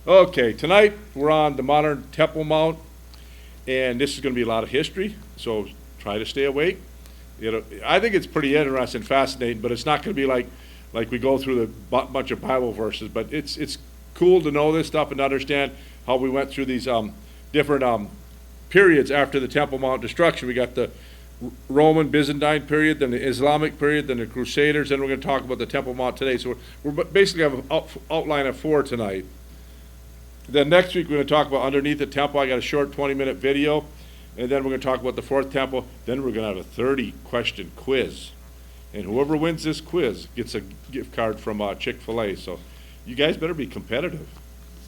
Okay, tonight we're on the modern Temple Mount, and this is going to be a lot of history, so try to stay awake. I think it's pretty interesting, fascinating, but it's not going to be like we go through the bunch of Bible verses, but it's cool to know this stuff and understand how we went through these different periods after the Temple Mount destruction. We got the Roman Byzantine period, then the Islamic period, then the Crusaders, then we're going to talk about the Temple Mount today. So we're basically have an outline of 4 tonight. Then next week we're going to talk about underneath the temple. I got a short 20-minute video, and then we're going to talk about the 4th temple. Then we're going to have a 30-question quiz, and whoever wins this quiz gets a gift card from Chick-fil-A. So you guys better be competitive.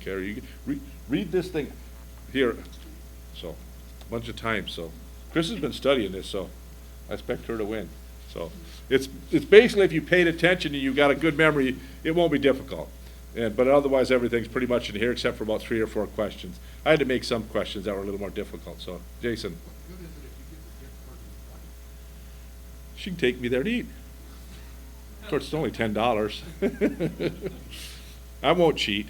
Okay, read this thing here. So a bunch of times. So Chris has been studying this, so I expect her to win. So it's basically, if you paid attention and you got a good memory, it won't be difficult. But otherwise, everything's pretty much in here except for about 3 or 4 questions. I had to make some questions that were a little more difficult. So, Jason. She can take me there to eat. Of course, it's only $10. I won't cheat.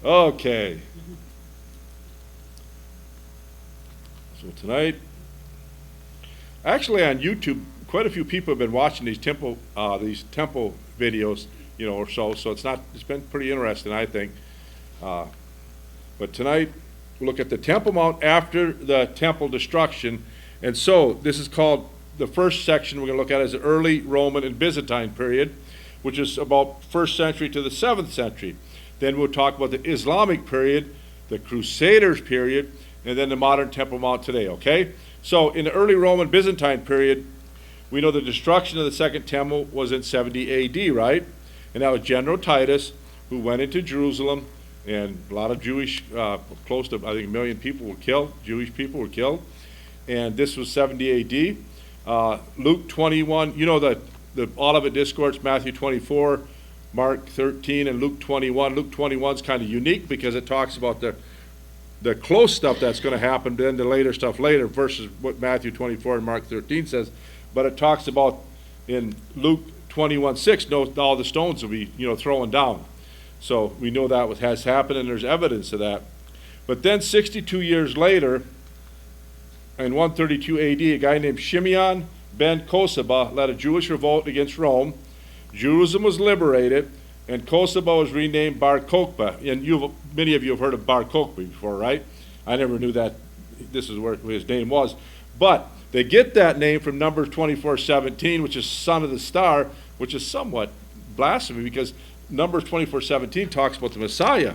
Okay. So tonight, actually on YouTube, quite a few people have been watching these temple videos, or so. So it's been pretty interesting, I think. But tonight, we'll look at the Temple Mount after the temple destruction. And so this is called, the first section we're going to look at is the early Roman and Byzantine period, which is about 1st century to the 7th century. Then we'll talk about the Islamic period, the Crusaders period, and then the modern Temple Mount today, okay? So in the early Roman Byzantine period, we know the destruction of the Second Temple was in 70 AD, right? And that was General Titus, who went into Jerusalem, and a lot of Jewish, close to, I think, 1 million people were killed, Jewish people were killed. And this was 70 AD. Luke 21, the Olivet Discourse, Matthew 24, Mark 13, and Luke 21. Luke 21 is kind of unique because it talks about the close stuff that's going to happen, then the later stuff later, versus what Matthew 24 and Mark 13 says. But it talks about in Luke 21:6, all the stones will be, thrown down. So we know that has happened, and there's evidence of that. But then 62 years later, in 132 AD, a guy named Shimeon ben Kosaba led a Jewish revolt against Rome. Jerusalem was liberated, and Kosaba was renamed Bar Kokhba. And many of you have heard of Bar Kokhba before, right? I never knew that this is where his name was. But they get that name from Numbers 24:17, which is son of the star, which is somewhat blasphemy because Numbers 24:17 talks about the Messiah.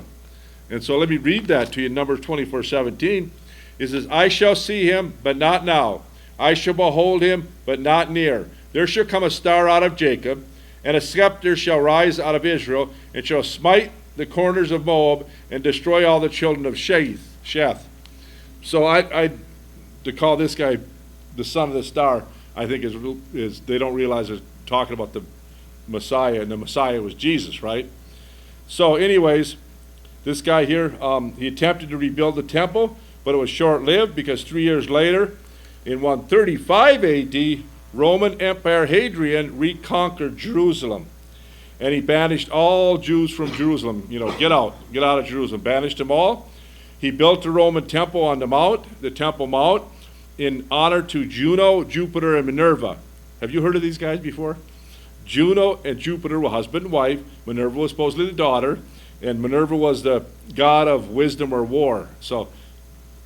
And so let me read that to you. Numbers 24:17. It says, I shall see him, but not now. I shall behold him, but not near. There shall come a star out of Jacob, and a scepter shall rise out of Israel, and shall smite the corners of Moab, and destroy all the children of Sheth. So to call this guy the son of the star, I think is they don't realize they're talking about the Messiah, and the Messiah was Jesus, right? So anyways, this guy here, he attempted to rebuild the temple, but it was short-lived because 3 years later, in 135 AD, Roman Emperor Hadrian reconquered Jerusalem. And he banished all Jews from Jerusalem. Get out of Jerusalem. Banished them all. He built the Roman temple on the mount, the Temple Mount, in honor to Juno, Jupiter, and Minerva. Have you heard of these guys before? Juno and Jupiter were husband and wife. Minerva was supposedly the daughter, and Minerva was the god of wisdom or war. So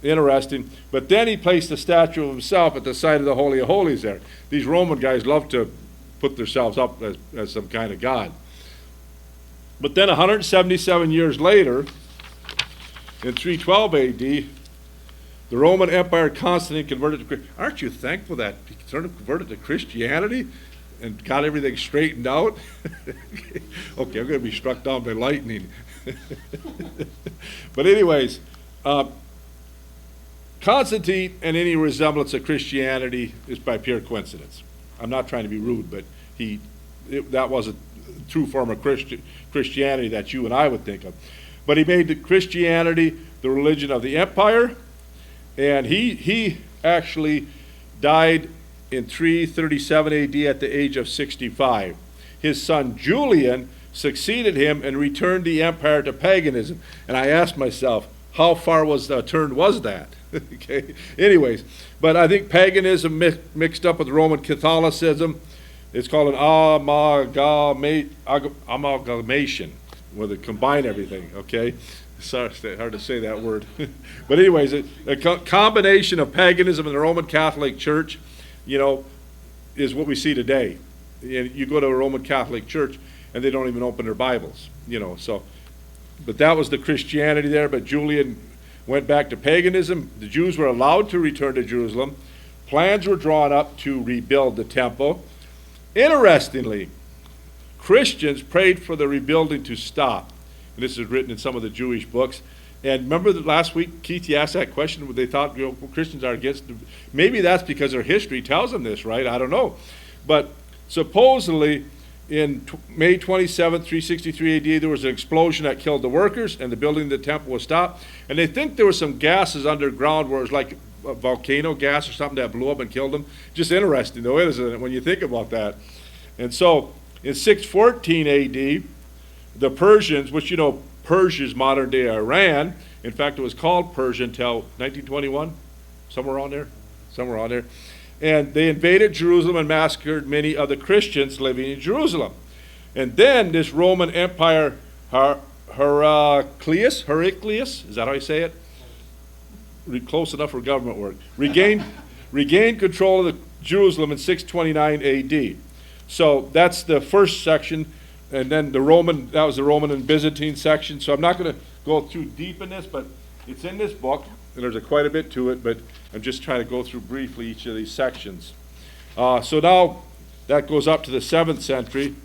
interesting. But then he placed a statue of himself at the site of the Holy of Holies there. These Roman guys love to put themselves up as some kind of god. But then 177 years later, in 312 AD, the Roman Empire Constantine converted to Christianity. Aren't you thankful that he sort of converted to Christianity and got everything straightened out? Okay, I'm going to be struck down by lightning. But anyways, Constantine and any resemblance of Christianity is by pure coincidence. I'm not trying to be rude, but that wasn't a true form of Christianity that you and I would think of. But he made Christianity the religion of the empire, and he actually died in 337 AD at the age of 65. His son Julian succeeded him and returned the empire to paganism. And I asked myself, how far turned was that? Okay. Anyways, but I think paganism mixed up with Roman Catholicism. It's called an amalgamation, where they combine everything. Okay. Sorry, it's hard to say that word. But anyways, a combination of paganism and the Roman Catholic Church, is what we see today. You go to a Roman Catholic church and they don't even open their Bibles, so. But that was the Christianity there. But Julian went back to paganism. The Jews were allowed to return to Jerusalem. Plans were drawn up to rebuild the temple. Interestingly, Christians prayed for the rebuilding to stop. And this is written in some of the Jewish books. And remember that last week, Keith, you asked that question where they thought Christians are against. Maybe that's because their history tells them this, right? I don't know. But supposedly, in May 27, 363 AD, there was an explosion that killed the workers, and the building of the temple was stopped. And they think there were some gases underground where it was like a volcano gas or something that blew up and killed them. Just interesting, though, isn't it, when you think about that? And so, in 614 AD, the Persians, which Persia's modern-day Iran. In fact, it was called Persia until 1921, somewhere on there. And they invaded Jerusalem and massacred many of the Christians living in Jerusalem. And then this Roman Empire, Heraclius, is that how you say it? Close enough for government work. Regained control of Jerusalem in 629 AD. So that's the first section. And then that was the Roman and Byzantine section. So I'm not going to go too deep in this, but it's in this book, and there's quite a bit to it, but I'm just trying to go through briefly each of these sections. So now that goes up to the 7th century,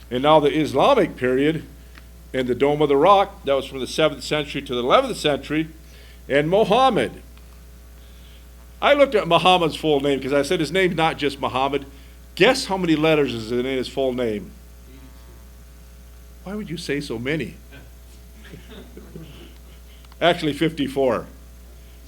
and now the Islamic period, and the Dome of the Rock, that was from the 7th century to the 11th century, and Muhammad. I looked at Muhammad's full name, because I said his name's not just Muhammad. Guess how many letters is in his full name? Why would you say so many? Actually, 54.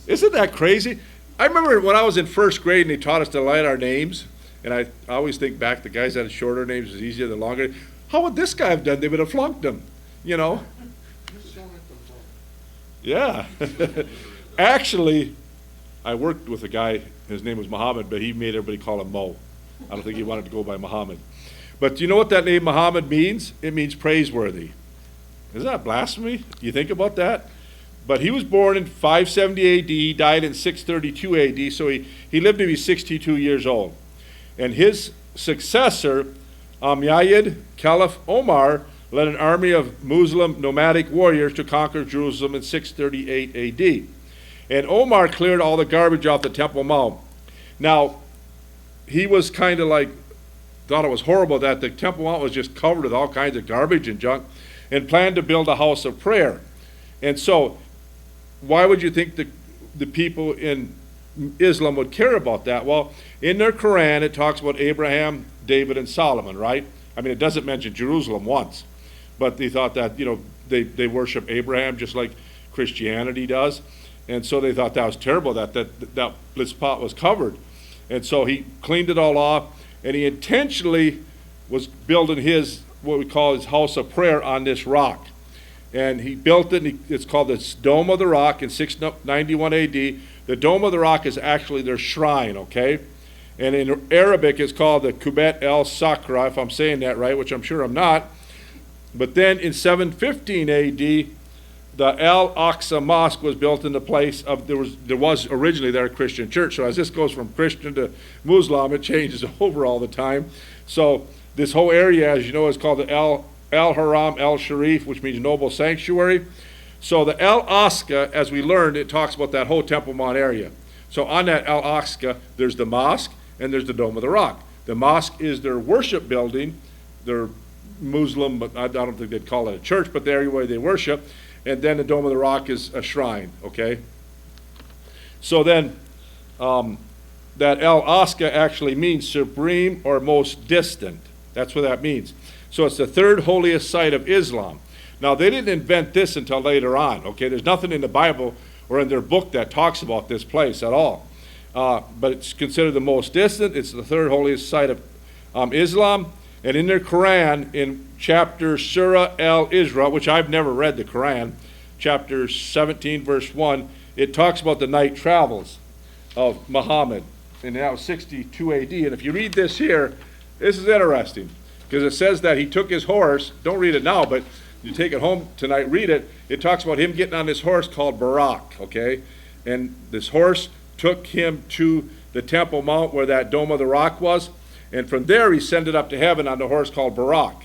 Isn't that crazy? I remember when I was in first grade and they taught us to write our names, and I always think back, the guys that had shorter names was easier than longer. How would this guy have done? They would have flunked him, Yeah. Actually, I worked with a guy, his name was Muhammad, but he made everybody call him Mo. I don't think he wanted to go by Muhammad. But do you know what that name Muhammad means? It means praiseworthy. Isn't that blasphemy? You think about that? But he was born in 570 AD. He died in 632 AD. So he lived to be 62 years old. And his successor, Umayyad Caliph Omar, led an army of Muslim nomadic warriors to conquer Jerusalem in 638 AD. And Omar cleared all the garbage off the Temple Mount. Now, he was kind of thought it was horrible that the Temple Mount was just covered with all kinds of garbage and junk, and planned to build a house of prayer. And so, why would you think the people in Islam would care about that? Well, in their Quran, it talks about Abraham, David, and Solomon, right? I mean, it doesn't mention Jerusalem once, but they thought that, they worship Abraham just like Christianity does, and so they thought that was terrible that this spot was covered. And so he cleaned it all off, and he intentionally was building what we call his house of prayer on this rock. And he built it, and it's called the Dome of the Rock in 691 AD. The Dome of the Rock is actually their shrine, okay? And in Arabic, it's called the Kubet el-Sakra, if I'm saying that right, which I'm sure I'm not. But then in 715 AD, the Al-Aqsa Mosque was built in the place of, there was originally there a Christian church. So as this goes from Christian to Muslim, it changes over all the time. So this whole area, as you know, is called the Al-Haram El-Sharif, which means noble sanctuary. So the Al-Aqsa, as we learned, it talks about that whole Temple Mount area. So on that Al-Aqsa, there's the mosque and there's the Dome of the Rock. The mosque is their worship building, their Muslim, but I don't think they'd call it a church, but the area where they worship. And then the Dome of the Rock is a shrine, okay? So then, that Al-Aqsa actually means supreme or most distant. That's what that means. So it's the third holiest site of Islam. Now, they didn't invent this until later on, okay? There's nothing in the Bible or in their book that talks about this place at all. But it's considered the most distant. It's the third holiest site of Islam. And in their Quran, in chapter Surah al-Isra, which I've never read the Quran, chapter 17, verse 1, it talks about the night travels of Muhammad. And that was 62 AD. And if you read this here, this is interesting. Because it says that he took his horse. Don't read it now, but you take it home tonight, read it. It talks about him getting on this horse called Barak, okay? And this horse took him to the Temple Mount where that Dome of the Rock was. And from there, he ascended up to heaven on the horse called Barak,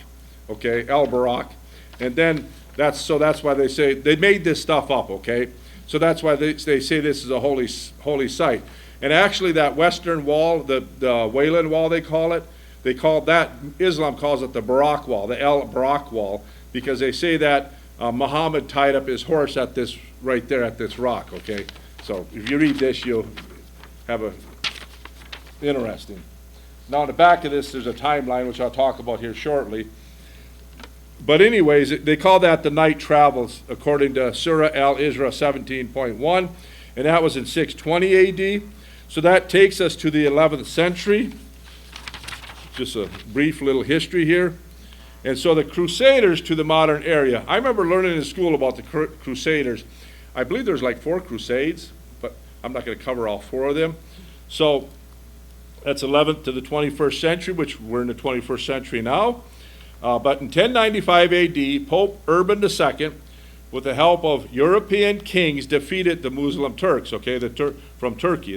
okay, El Barak. And then that's why they say, they made this stuff up, okay? So that's why they say this is a holy site. And actually that western wall, the Wailing Wall they call it, Islam calls it the Barak Wall, the El Barak Wall, because they say that Muhammad tied up his horse at this, right there at this rock, okay? So if you read this, you'll have a interesting. Now, in the back of this, there's a timeline, which I'll talk about here shortly. But anyways, they call that the night travels, according to Surah al-Isra 17.1, and that was in 620 AD. So that takes us to the 11th century. Just a brief little history here. And so the Crusaders to the modern area. I remember learning in school about the Crusaders. I believe there's like 4 Crusades, but I'm not going to cover all 4 of them. So that's 11th to the 21st century, which we're in the 21st century now. But in 1095 AD, Pope Urban II, with the help of European kings, defeated the Muslim Turks, okay, from Turkey.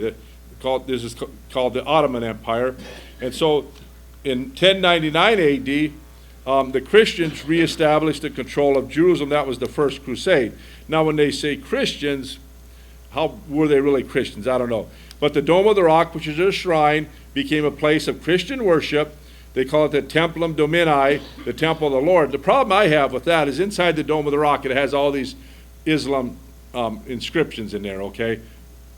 This is called the Ottoman Empire. And so in 1099 AD, the Christians reestablished the control of Jerusalem. That was the First Crusade. Now, when they say Christians, how were they really Christians? I don't know. But the Dome of the Rock, which is a shrine, became a place of Christian worship. They call it the Templum Domini, the Temple of the Lord. The problem I have with that is inside the Dome of the Rock, it has all these Islam inscriptions in there, okay,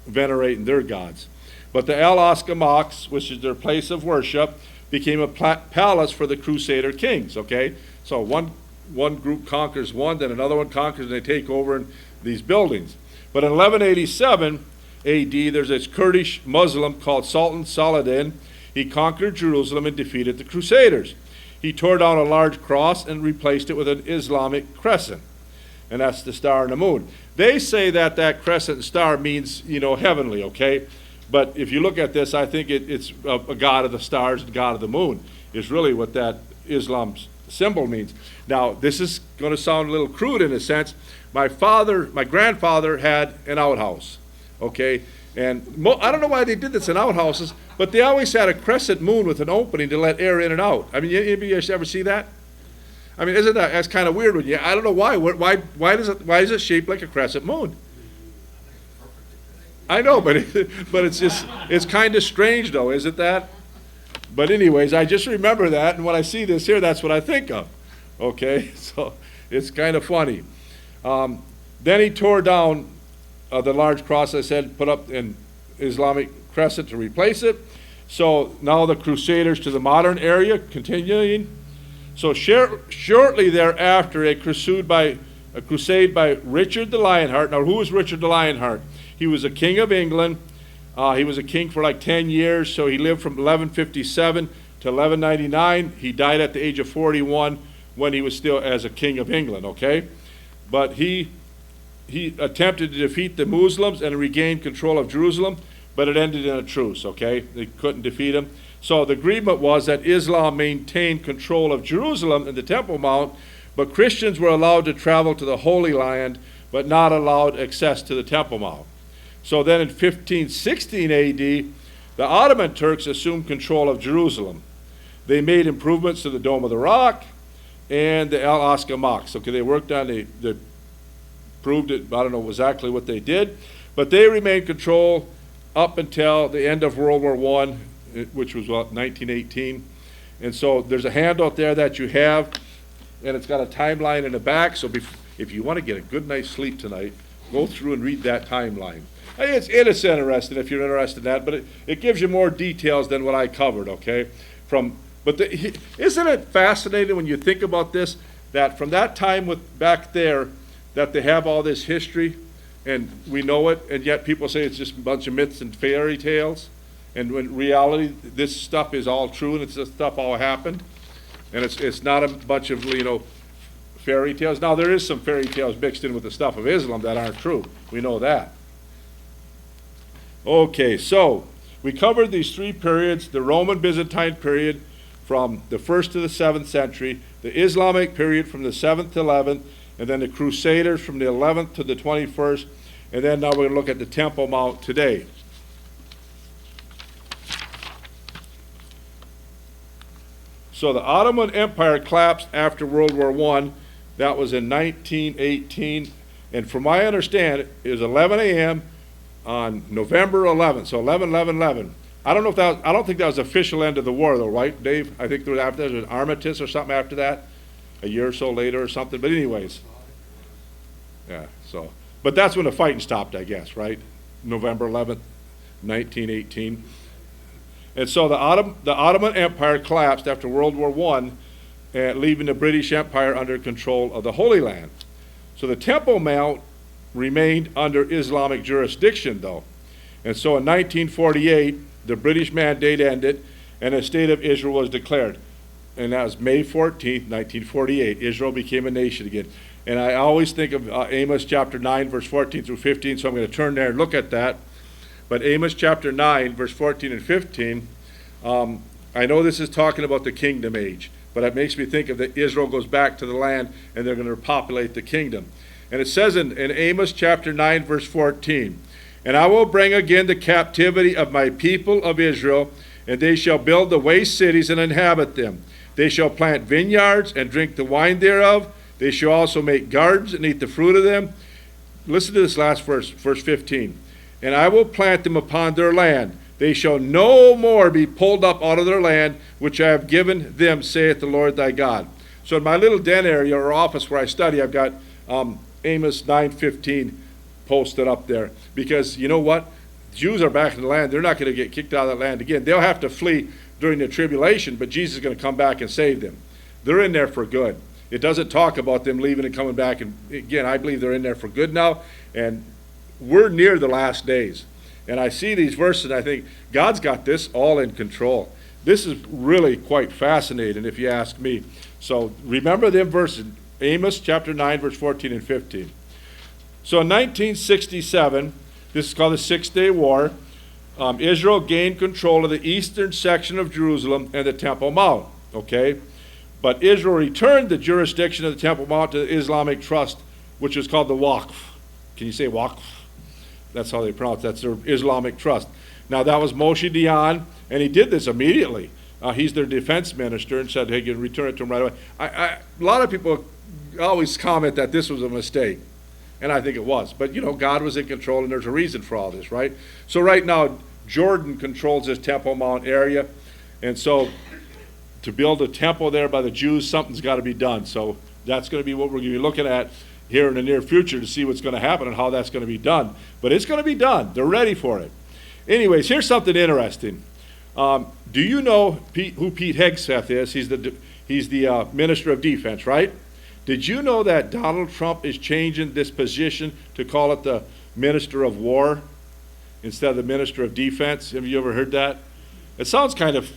venerating their gods. But the Al-Aqsa Mosque, which is their place of worship, became a palace for the Crusader kings, okay? So one group conquers one, then another one conquers, and they take over in these buildings. But in 1187 AD, there's this Kurdish Muslim called Sultan Saladin. He conquered Jerusalem and defeated the Crusaders. He tore down a large cross and replaced it with an Islamic crescent, and that's the star and the moon. They say that crescent and star means, heavenly, okay? But if you look at this, I think it's a god of the stars and god of the moon is really what that Islam's symbol means. Now, this is going to sound a little crude in a sense. My grandfather had an outhouse, okay? And I don't know why they did this in outhouses, but they always had a crescent moon with an opening to let air in and out. I mean, anybody ever see that? I mean, isn't that's kind of weird? I don't know why. Why is it shaped like a crescent moon? I know, but it's kind of strange, though, isn't that? But anyways, I just remember that, and when I see this here, that's what I think of. Okay, so it's kind of funny. Then he tore down the large cross, I said, put up an Islamic crescent to replace it. So now the Crusaders to the modern area, continuing. So shortly thereafter, a crusade by Richard the Lionheart. Now, who was Richard the Lionheart? He was a king of England. He was a king for like 10 years, so he lived from 1157 to 1199. He died at the age of 41 when he was still as a king of England, okay? But he attempted to defeat the Muslims and regain control of Jerusalem, but it ended in a truce, okay? They couldn't defeat him. So the agreement was that Islam maintained control of Jerusalem and the Temple Mount, but Christians were allowed to travel to the Holy Land, but not allowed access to the Temple Mount. So then in 1516 AD, the Ottoman Turks assumed control of Jerusalem. They made improvements to the Dome of the Rock and the Al-Aqsa Mosque. Okay, they worked on they proved it. I don't know exactly what they did, but they remained control up until the end of World War I, which was 1918. And so there's a handout there that you have, and it's got a timeline in the back. So if you want to get a good night's sleep tonight, go through and read that timeline. It's interesting if you're interested in that, but it gives you more details than what I covered, okay? Isn't it fascinating when you think about this, that from that time back there, that they have all this history, and we know it, and yet people say it's just a bunch of myths and fairy tales, and when reality, this stuff is all true, and it's this stuff all happened. And it's not a bunch of, fairy tales. Now, there is some fairy tales mixed in with the stuff of Islam that aren't true. We know that. Okay, so we covered these three periods: the Roman-Byzantine period from the 1st to the 7th century, the Islamic period from the 7th to 11th, and then the Crusaders from the 11th to the 21st, and then now we're going to look at the Temple Mount today. So the Ottoman Empire collapsed after World War I. That was in 1918, and from my understanding, it was 11 a.m. on November 11th, so 11/11/11. I don't think that was the official end of the war, though, right, Dave? I think there was after there was an armistice or something after that, a year or so later or something. But anyways, yeah. So, but that's when the fighting stopped, I guess, right? November 11th, 1918. And so the Ottoman Empire collapsed after World War I, leaving the British Empire under control of the Holy Land. So the Temple Mount remained under Islamic jurisdiction, though. And so in 1948, the British mandate ended, and a state of Israel was declared. And that was May 14th, 1948. Israel became a nation again. And I always think of Amos chapter 9, verse 14 through 15, so I'm going to turn there and look at that. But Amos chapter 9, verse 14 and 15, I know this is talking about the kingdom age, but it makes me think of that Israel goes back to the land and they're going to repopulate the kingdom. And it says in Amos chapter 9, verse 14, "And I will bring again the captivity of my people of Israel, and they shall build the waste cities and inhabit them. They shall plant vineyards and drink the wine thereof. They shall also make gardens and eat the fruit of them." Listen to this last verse, verse 15. "And I will plant them upon their land. They shall no more be pulled up out of their land, which I have given them, saith the Lord thy God." So in my little den area or office where I study, I've got Amos 9:15 posted up there. Because you know what? Jews are back in the land. They're not going to get kicked out of that land again. They'll have to flee during the tribulation, but Jesus is going to come back and save them. They're in there for good. It doesn't talk about them leaving and coming back. And again, I believe they're in there for good now. And we're near the last days. And I see these verses and I think, God's got this all in control. This is really quite fascinating if you ask me. So remember them verses, Amos chapter 9, verse 14 and 15. So in 1967, this is called the Six-Day War, Israel gained control of the eastern section of Jerusalem and the Temple Mount, okay? But Israel returned the jurisdiction of the Temple Mount to the Islamic Trust, which is called the Waqf. Can you say Waqf? That's how they pronounce it. That's their Islamic Trust. Now, that was Moshe Dayan, and he did this immediately. He's their defense minister and said, hey, you can return it to him right away. A lot of people always comment that this was a mistake, and I think it was. But, God was in control, and there's a reason for all this, right? So right now, Jordan controls this Temple Mount area, and so to build a temple there by the Jews, something's got to be done. So that's going to be what we're going to be looking at here in the near future to see what's going to happen and how that's going to be done. But it's going to be done. They're ready for it. Anyways, here's something interesting. Do you know who Pete Hegseth is? He's the Minister of Defense, right? Did you know that Donald Trump is changing this position to call it the Minister of War instead of the Minister of Defense? Have you ever heard that? It sounds kind of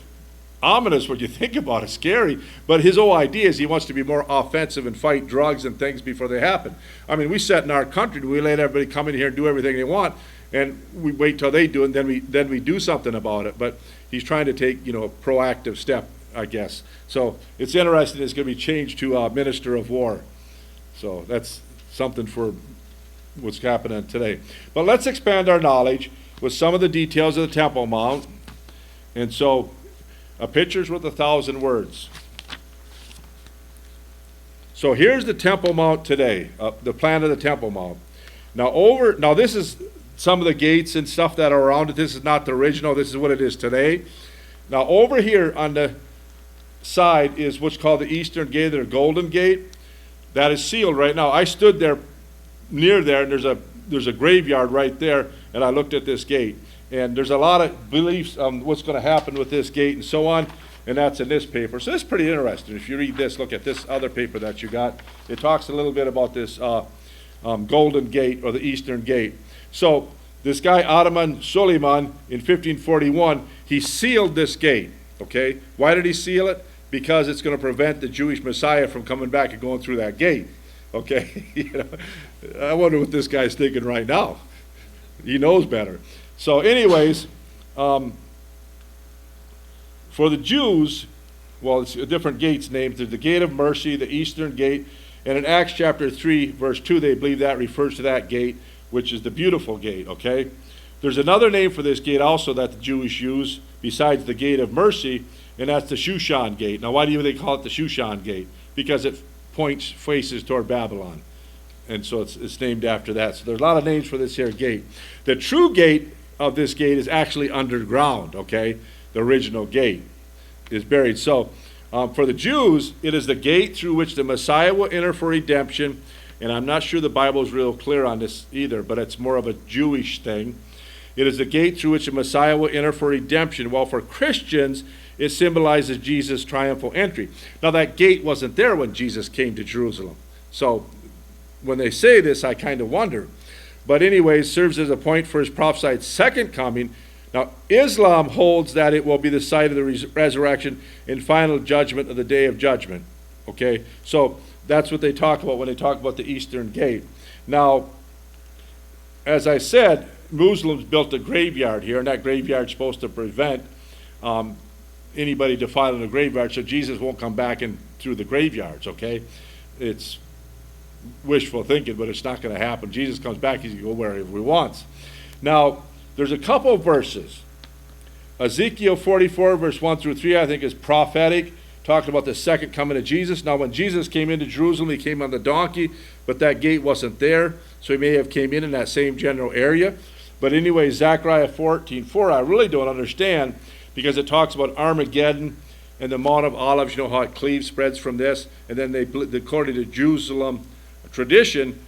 ominous when you think about it, scary, but his whole idea is he wants to be more offensive and fight drugs and things before they happen. I mean, we sit in our country, we let everybody come in here and do everything they want, and we wait till they do it, and then we do something about it. But he's trying to take, a proactive step, I guess. So it's interesting. It's going to be changed to Minister of War. So that's something for what's happening today. But let's expand our knowledge with some of the details of the Temple Mount. And so a picture's worth 1,000 words. So here's the Temple Mount today, the plan of the Temple Mount. Now this is some of the gates and stuff that are around it. This is not the original. This is what it is today. Now over here on the side is what's called the Eastern Gate, or Golden Gate. That is sealed right now. I stood there near there, and there's a graveyard right there, and I looked at this gate. And there's a lot of beliefs on what's going to happen with this gate and so on, and that's in this paper. So it's pretty interesting. If you read this, look at this other paper that you got. It talks a little bit about this Golden Gate, or the Eastern Gate. So this guy, Ottoman Suleiman, in 1541, he sealed this gate, okay? Why did he seal it? because it's going to prevent the Jewish Messiah from coming back and going through that gate. Okay? I wonder what this guy's thinking right now. He knows better. So anyways, for the Jews, well, it's different gates named. There's the Gate of Mercy, the Eastern Gate, and in Acts chapter 3, verse 2, they believe that refers to that gate, which is the Beautiful Gate, okay? There's another name for this gate also that the Jews use besides the Gate of Mercy, and that's the Shushan Gate. Now, why do they call it the Shushan Gate? Because it faces toward Babylon. And so it's named after that. So there's a lot of names for this here gate. The true gate of this gate is actually underground, okay? The original gate is buried. So for the Jews, it is the gate through which the Messiah will enter for redemption. And I'm not sure the Bible is real clear on this either, but it's more of a Jewish thing. It is the gate through which the Messiah will enter for redemption. Well, for Christians, it symbolizes Jesus' triumphal entry. Now, that gate wasn't there when Jesus came to Jerusalem. So when they say this, I kind of wonder. But anyways, serves as a point for his prophesied second coming. Now, Islam holds that it will be the site of the resurrection and final judgment of the day of judgment. Okay, so that's what they talk about when they talk about the Eastern Gate. Now, as I said, Muslims built a graveyard here, and that graveyard's supposed to prevent anybody defiling the graveyard, so Jesus won't come back in through the graveyards, okay? It's wishful thinking, but it's not going to happen. Jesus comes back, he's going to go wherever he wants. Now, there's a couple of verses. Ezekiel 44, verse 1 through 3, I think is prophetic, talking about the second coming of Jesus. Now, when Jesus came into Jerusalem, he came on the donkey, but that gate wasn't there, so he may have came in that same general area. But anyway, Zechariah 14:4, I really don't understand, because it talks about Armageddon and the Mount of Olives. You know how it cleaves, spreads from this, and then according to Jerusalem tradition,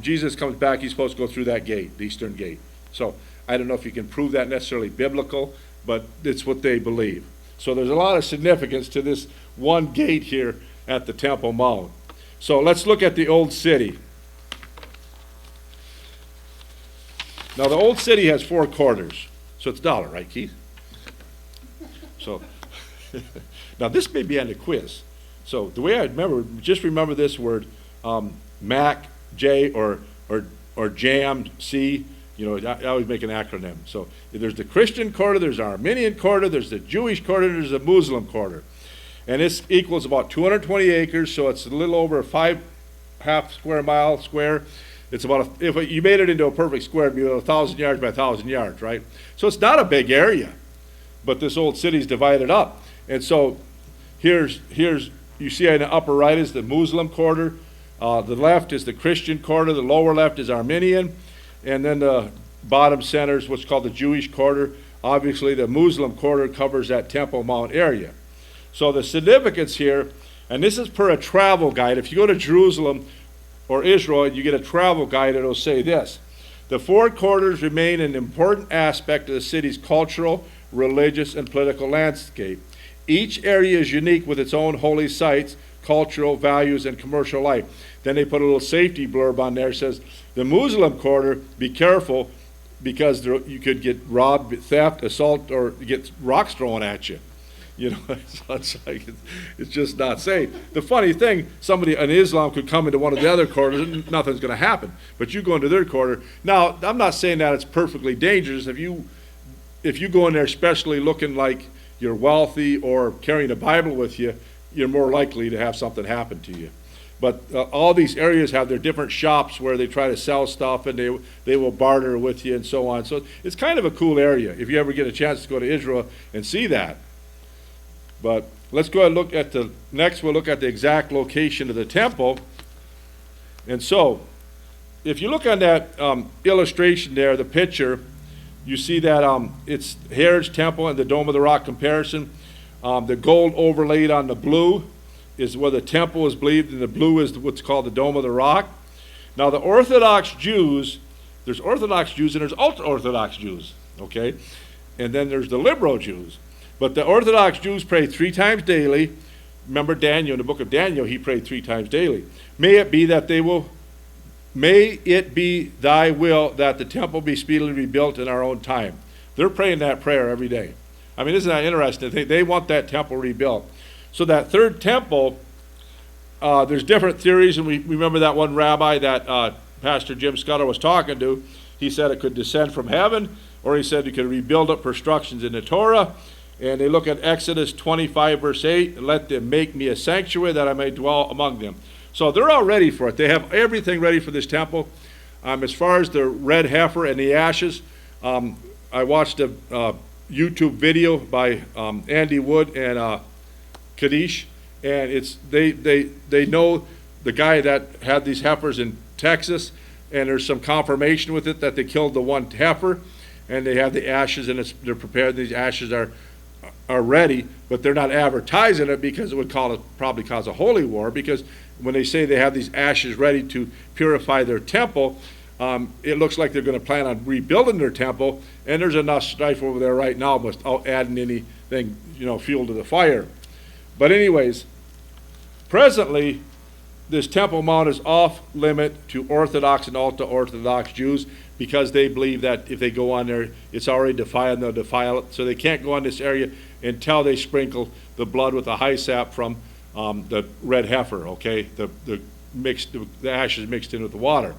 Jesus comes back, he's supposed to go through that gate, the Eastern Gate. So I don't know if you can prove that necessarily biblical, but it's what they believe. So there's a lot of significance to this one gate here at the Temple Mount. So let's look at the Old City. Now the Old City has 4 quarters, so it's $1, right, Keith? So now this may be on the quiz. So the way I remember, just remember this word, MAC, J, or JAM, C. You know, I always make an acronym. So there's the Christian quarter, there's the Armenian quarter, there's the Jewish quarter, there's the Muslim quarter. And this equals about 220 acres, so it's a little over 5.5 square mile square. It's about, if you made it into a perfect square, it'd be about 1,000 yards by 1,000 yards, right? So it's not a big area, but this old city's divided up. And so here's you see in the upper right is the Muslim quarter, the left is the Christian quarter, the lower left is Armenian, and then the bottom center is what's called the Jewish quarter. Obviously, the Muslim quarter covers that Temple Mount area. So the significance here, and this is per a travel guide. If you go to Jerusalem or Israel and you get a travel guide, it'll say this: the 4 quarters remain an important aspect of the city's cultural, religious, and political landscape. Each area is unique with its own holy sites, cultural values, and commercial life. Then they put a little safety blurb on there. It says, the Muslim quarter, be careful, because you could get robbed, theft, assault, or get rocks thrown at you. You know, it's just not safe. The funny thing, somebody in Islam could come into one of the other quarters and nothing's going to happen. But you go into their quarter. Now, I'm not saying that it's perfectly dangerous. If you go in there especially looking like you're wealthy or carrying a Bible with you, you're more likely to have something happen to you. But all these areas have their different shops where they try to sell stuff, and they will barter with you and so on. So it's kind of a cool area if you ever get a chance to go to Israel and see that. But let's go ahead and look at we'll look at the exact location of the temple. And so if you look on that illustration there, the picture, you see that it's Herod's temple and the Dome of the Rock comparison. The gold overlaid on the blue is where the temple is believed, and the blue is what's called the Dome of the Rock. Now the Orthodox Jews, there's Orthodox Jews and there's ultra-Orthodox Jews, okay? And then there's the liberal Jews. But the Orthodox Jews pray 3 times daily. Remember Daniel, in the book of Daniel, he prayed 3 times daily. May it be thy will that the temple be speedily rebuilt in our own time. They're praying that prayer every day. I mean, isn't that interesting? They want that temple rebuilt. So that third temple, there's different theories, and we remember that one rabbi that Pastor Jim Scudder was talking to. He said it could descend from heaven, or he said it could rebuild up instructions in the Torah. And they look at Exodus 25, verse 8, let them make me a sanctuary that I may dwell among them. So they're all ready for it. They have everything ready for this temple. As far as the red heifer and the ashes, I watched a YouTube video by Andy Wood and Kadesh, and they know the guy that had these heifers in Texas, and there's some confirmation with it that they killed the one heifer, and they have the ashes, and they're prepared. These ashes are ready, but they're not advertising it because it would probably cause a holy war, because when they say they have these ashes ready to purify their temple, it looks like they're going to plan on rebuilding their temple, and there's enough strife over there right now without adding anything, fuel to the fire. But anyways, presently, this Temple Mount is off limit to Orthodox and ultra-Orthodox Jews, because they believe that if they go on there, it's already defiled and they'll defile it. So they can't go on this area until they sprinkle the blood with the hyssop from the red heifer, okay? The ashes mixed in with the water.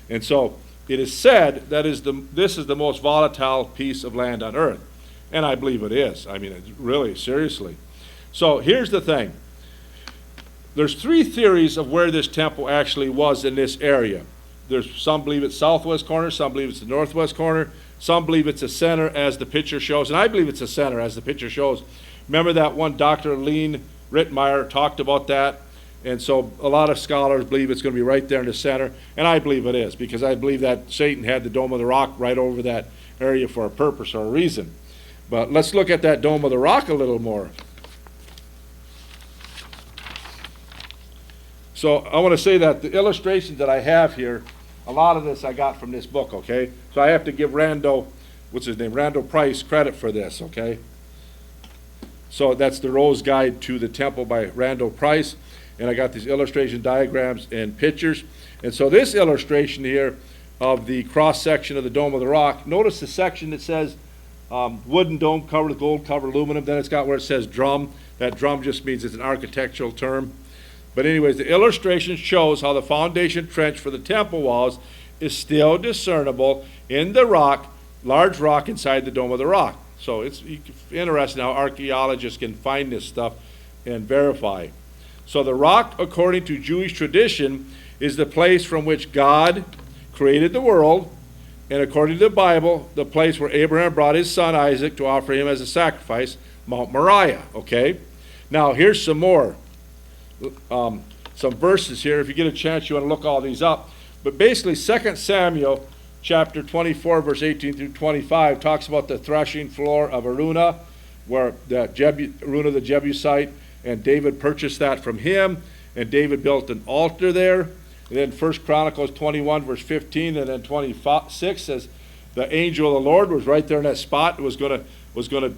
And so it is said that this is the most volatile piece of land on earth. And I believe it is. I mean, really, seriously. So here's the thing. There's three theories of where this temple actually was in this area. Some believe it's southwest corner, some believe it's the northwest corner, some believe it's a center as the picture shows, and I believe it's a center as the picture shows. Remember that one Dr. Lean Rittmeyer talked about that, and so a lot of scholars believe it's going to be right there in the center, and I believe it is, because I believe that Satan had the Dome of the Rock right over that area for a purpose or a reason. But let's look at that Dome of the Rock a little more. So I want to say that the illustrations that I have here, a lot of this I got from this book, okay? So I have to give Randall Price credit for this, okay? So that's the Rose Guide to the Temple by Randall Price. And I got these illustration diagrams and pictures. And so this illustration here of the cross-section of the Dome of the Rock, notice the section that says wooden dome covered with gold covered aluminum. Then it's got where it says drum. That drum just means it's an architectural term. But anyways, the illustration shows how the foundation trench for the temple walls is still discernible in the rock, large rock inside the Dome of the Rock. So it's interesting how archaeologists can find this stuff and verify. So the rock, according to Jewish tradition, is the place from which God created the world, and according to the Bible, the place where Abraham brought his son Isaac to offer him as a sacrifice, Mount Moriah, okay? Now, here's some more. Some verses here. If you get a chance, you want to look all these up. But basically, 2 Samuel chapter 24, verse 18 through 25, talks about the threshing floor of Araunah, where Araunah the Jebusite, and David purchased that from him, and David built an altar there. And then 1 Chronicles 21, verse 15, and then 26 says the angel of the Lord was right there in that spot. It was going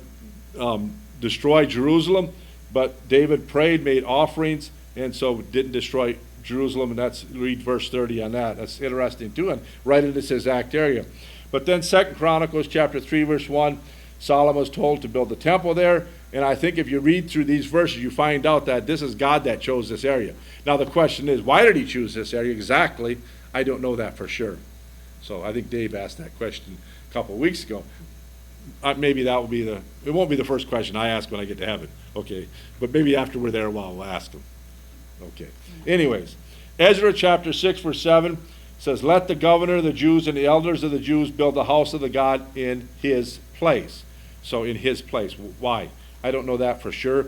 to destroy Jerusalem. But David prayed, made offerings, and so didn't destroy Jerusalem, and read verse 30 on that. That's interesting too, and right in this exact area. But then 2 Chronicles chapter 3, verse 1, Solomon was told to build the temple there, and I think if you read through these verses, you find out that this is God that chose this area. Now the question is, why did he choose this area exactly? I don't know that for sure. So I think Dave asked that question a couple of weeks ago. Maybe that will be it won't be the first question I ask when I get to heaven, okay? But maybe after we're there, we'll ask him. Okay. Anyways, Ezra chapter 6, verse 7 says, let the governor of the Jews and the elders of the Jews build the house of the God in his place. So in his place. Why? I don't know that for sure,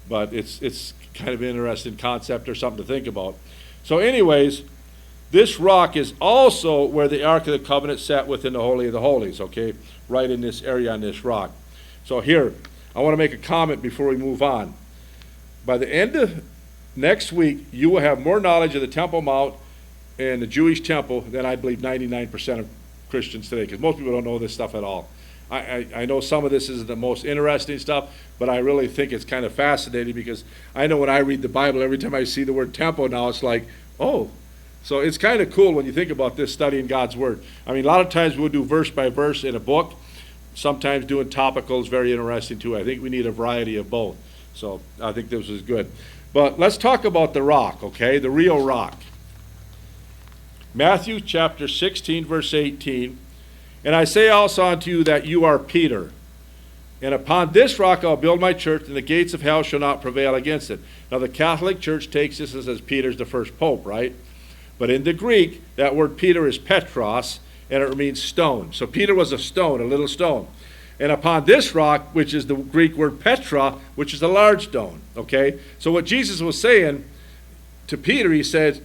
but it's kind of an interesting concept or something to think about. So anyways, this rock is also where the Ark of the Covenant sat within the Holy of the Holies, okay? Right in this area on this rock. So here, I want to make a comment before we move on. By the end of next week, you will have more knowledge of the Temple Mount and the Jewish temple than I believe 99% of Christians today, because most people don't know this stuff at all. I know some of this is the most interesting stuff, but I really think it's kind of fascinating, because I know when I read the Bible, every time I see the word temple now, it's like, oh. So it's kind of cool when you think about this, studying God's Word. I mean, a lot of times we'll do verse by verse in a book. Sometimes doing topical is very interesting too. I think we need a variety of both. So I think this is good. But let's talk about the rock, okay? The real rock. Matthew chapter 16, verse 18. And I say also unto you that you are Peter. And upon this rock I'll build my church, and the gates of hell shall not prevail against it. Now the Catholic Church takes this and says Peter's the first pope, right? But in the Greek, that word Peter is Petros, and it means stone. So Peter was a stone, a little stone. And upon this rock, which is the Greek word Petra, which is a large stone, okay? So what Jesus was saying to Peter, he said,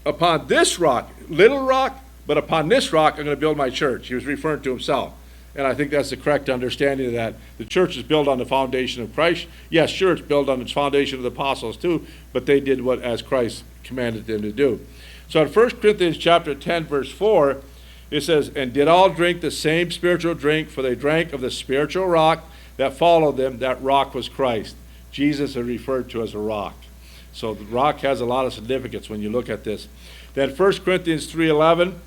upon this rock, little rock, but upon this rock I'm going to build my church. He was referring to himself. And I think that's the correct understanding of that. The church is built on the foundation of Christ. Yes, sure, it's built on the foundation of the apostles too, but they did what as Christ commanded them to do. So in 1 Corinthians chapter 10, verse 4, it says, and did all drink the same spiritual drink, for they drank of the spiritual rock that followed them. That rock was Christ. Jesus is referred to as a rock. So the rock has a lot of significance when you look at this. Then 1 Corinthians 3:11,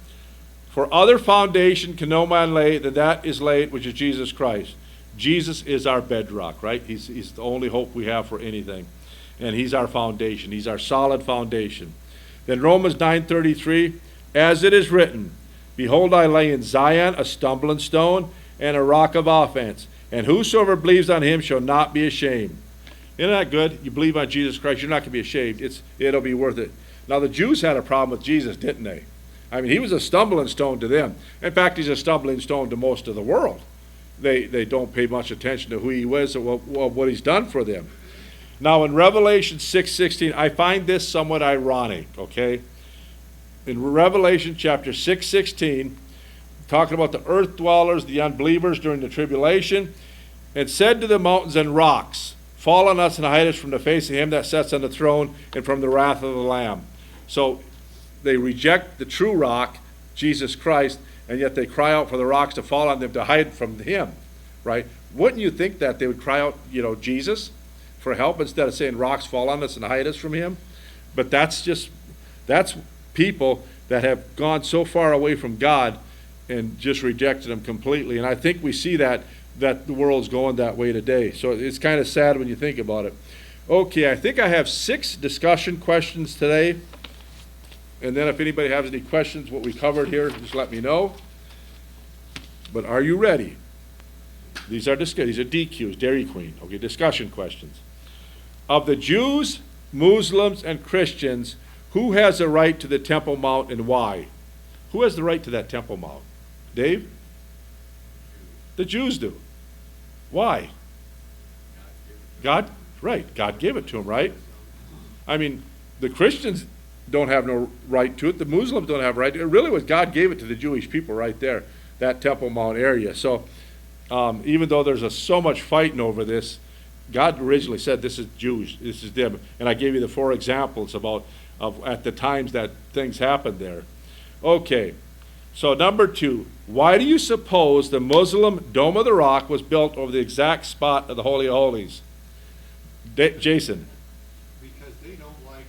for other foundation can no man lay than that is laid, which is Jesus Christ. Jesus is our bedrock, right? He's the only hope we have for anything. And he's our foundation. He's our solid foundation. Then Romans 9:33, as it is written, behold, I lay in Zion a stumbling stone and a rock of offense, and whosoever believes on him shall not be ashamed. Isn't that good? You believe on Jesus Christ, you're not going to be ashamed. It'll be worth it. Now, the Jews had a problem with Jesus, didn't they? I mean, he was a stumbling stone to them. In fact, he's a stumbling stone to most of the world. They don't pay much attention to who he was or what he's done for them. Now, in Revelation 6:16, I find this somewhat ironic, okay? In Revelation chapter 6:16, talking about the earth dwellers, the unbelievers during the tribulation, and said to the mountains and rocks, fall on us and hide us from the face of him that sits on the throne and from the wrath of the Lamb. So they reject the true rock, Jesus Christ, and yet they cry out for the rocks to fall on them to hide from him, right? Wouldn't you think that they would cry out, Jesus for help instead of saying rocks fall on us and hide us from him? But that's people that have gone so far away from God and just rejected him completely. And I think we see that the world's going that way today. So it's kind of sad when you think about it. Okay, I think I have 6 discussion questions today. And then if anybody has any questions, what we covered here, just let me know. But are you ready? These are DQs, Dairy Queen. Okay, discussion questions. Of the Jews, Muslims, and Christians, who has a right to the Temple Mount and why? Who has the right to that Temple Mount? Dave? The Jews do. Why? God? Right. God gave it to them, right? I mean, the Christians don't have no right to it. The Muslims don't have a right to it. It really was God gave it to the Jewish people right there, that Temple Mount area. So even though there's so much fighting over this, God originally said this is Jews, this is them. And I gave you the 4 examples of at the times that things happened there. Okay, so number 2, why do you suppose the Muslim Dome of the Rock was built over the exact spot of the Holy of Holies? Jason? Because they don't like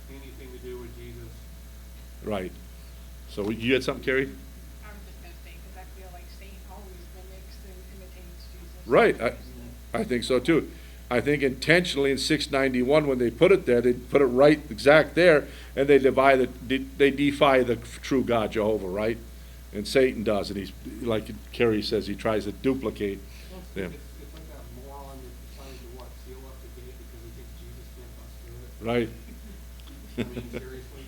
anything to do with Jesus. Right. So you had something, Carrie? I was just going to say, because I feel like Satan always mimics and imitates Jesus. Right. I think so too. I think intentionally in 691 when they put it there, they put it right exact there, and they defy the true God, Jehovah, right? And Satan does, and he's, like Carrie says, he tries to duplicate them. It's like that moron that decided to seal up the gate because he thinks Jesus can't bust through it. Right. I mean, seriously.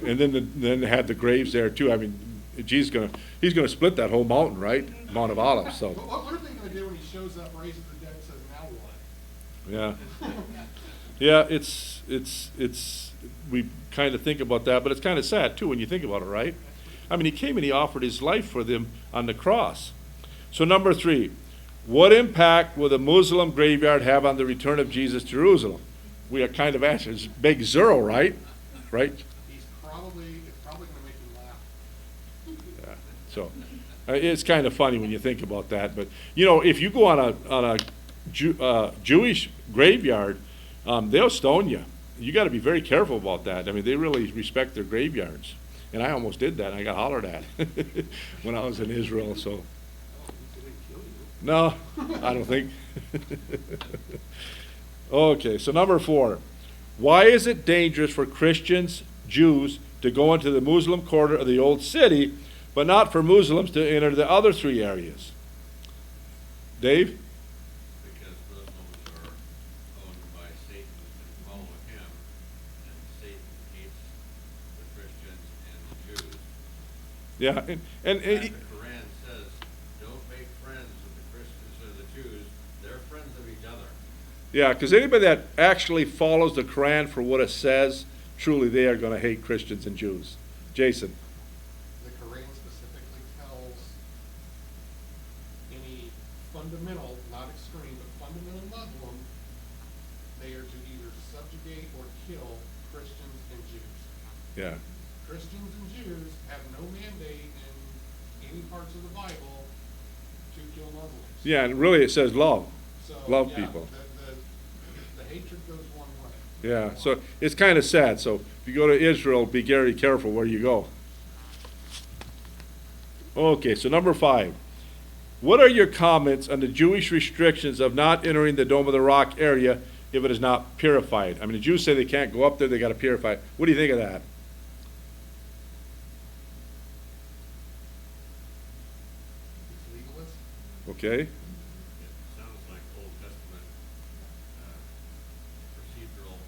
And then they had the graves there too. I mean, he's gonna split that whole mountain, right? Mount of Olives. So. What are they going to do when he shows up, raises the dead, and says, "Now what?" Yeah. Yeah. It's we kind of think about that, but it's kind of sad too when you think about it, right? I mean, he came and he offered his life for them on the cross. So number 3, what impact will the Muslim graveyard have on the return of Jesus to Jerusalem? We are kind of asking. It's big 0, right? Right? It's probably going to make him laugh. Yeah. So it's kind of funny when you think about that. But if you go on a Jewish graveyard, they'll stone you. You got to be very careful about that. I mean, they really respect their graveyards. And I almost did that, and I got hollered at when I was in Israel. So, no, I don't think. Okay, so number 4. Why is it dangerous for Christians, Jews, to go into the Muslim quarter of the old city, but not for Muslims to enter the other 3 areas? Dave? Because Muslims are owned by Satan and follow him, and Satan hates the Christians and the Jews. Yeah, And the Quran says, don't make friends with the Christians or the Jews, they're friends of each other. yeah, because anybody that actually follows the Quran for what it says, truly they are going to hate Christians and Jews. Jason? The Quran specifically tells any fundamental, not extreme, but fundamental Muslim, they are to either subjugate or kill Christians and Jews. Yeah. Christians and Jews have no mandate in any parts of the Bible to kill Muslims. Yeah, and really it says love. So, Love yeah, people. The hatred goes one way. Yeah, so it's kind of sad. So if you go to Israel, be very careful where you go. Okay, so number 5. What are your comments on the Jewish restrictions of not entering the Dome of the Rock area if it is not purified? I mean, the Jews say they can't go up there, they got to purify it. What do you think of that? It's legalist. Okay, It sounds like Old Testament procedural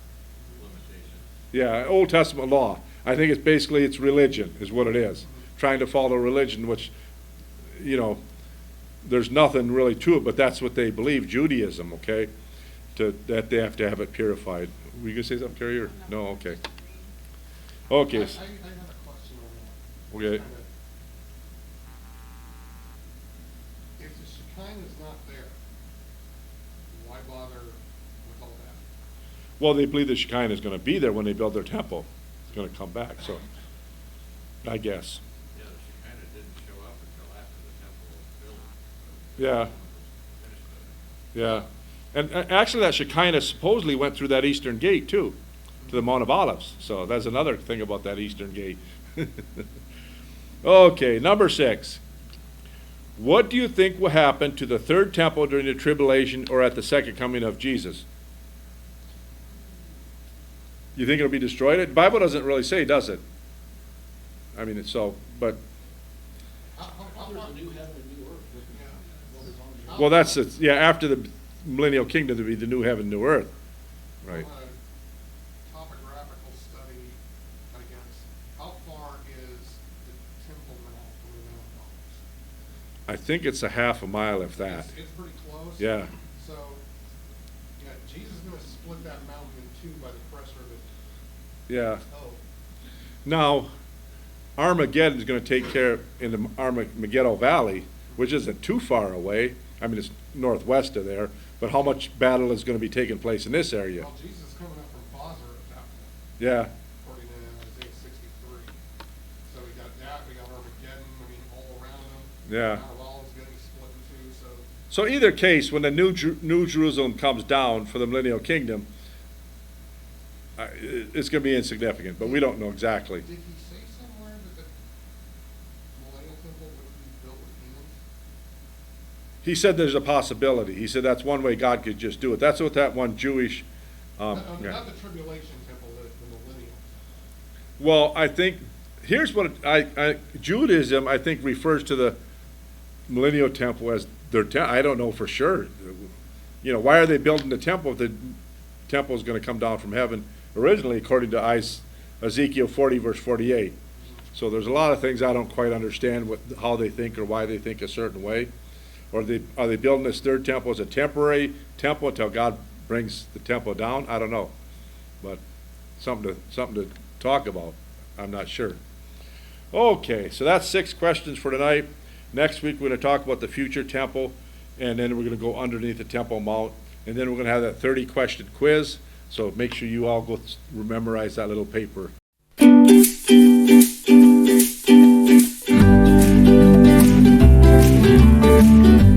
limitations. yeah, Old Testament law. I think it's basically it's religion is what it is. Trying to follow religion, which, you know, there's nothing really to it, but that's what they believe, Judaism, okay? That they have to have it purified. Were you going to say something, Carrie? Or? No, okay. Okay. I have a question on that. Okay. Kinda- If the Shekinah's not there, why bother with all that? Well, they believe the Shekinah is going to be there when they build their temple. It's going to come back, so I guess. Yeah, the Shekinah didn't show up until after the temple was built. Yeah. Finished with it. Yeah. And actually, that Shekinah supposedly went through that eastern gate, too, to the Mount of Olives. So that's another thing about that eastern gate. Okay, number 6. What do you think will happen to the third temple during the tribulation or at the second coming of Jesus? You think it'll be destroyed? The Bible doesn't really say, does it? I mean, it's so, but, There's a new heaven and new earth. well, that's, it. Yeah, after the millennial kingdom, there'll be the new heaven, new earth. Right. From a topographical study, I guess, how far is the temple now from the Mount of Olives? I think it's a half a mile, if that. It's pretty close. Yeah. So, yeah, Jesus is gonna split that mountain in 2 by the pressure of his Yeah. toe. Now, Armageddon is going to take care in the Armageddon Valley, which isn't too far away. I mean, it's northwest of there, but how much battle is going to be taking place in this area? Well, Jesus is coming up from Basra at that point, Yeah, according to Isaiah 63. So we got that, we got Armageddon, I mean, all around them. Yeah. Mount of Olives getting split in 2, so. so either case, when the New Jerusalem comes down for the millennial kingdom, it's going to be insignificant, but we don't know exactly. Did he say somewhere that the millennial temple would be built with humans? He said there's a possibility. He said that's one way God could just do it. That's what that one Jewish. Not Yeah. the tribulation temple, the millennial. Well, I think here's what Judaism I think refers to the millennial temple as their I don't know for sure. You know, why are they building the temple if the temple is going to come down from heaven originally, according to Ezekiel 40 verse 48? So there's a lot of things I don't quite understand how they think or why they think a certain way. Or are they building this third temple as a temporary temple until God brings the temple down? I don't know, but something to talk about. I'm not sure. Okay, so that's 6 questions for tonight. Next week we're going to talk about the future temple, and then we're going to go underneath the Temple Mount, and then we're going to have that 30-question quiz. So make sure you all go memorize that little paper.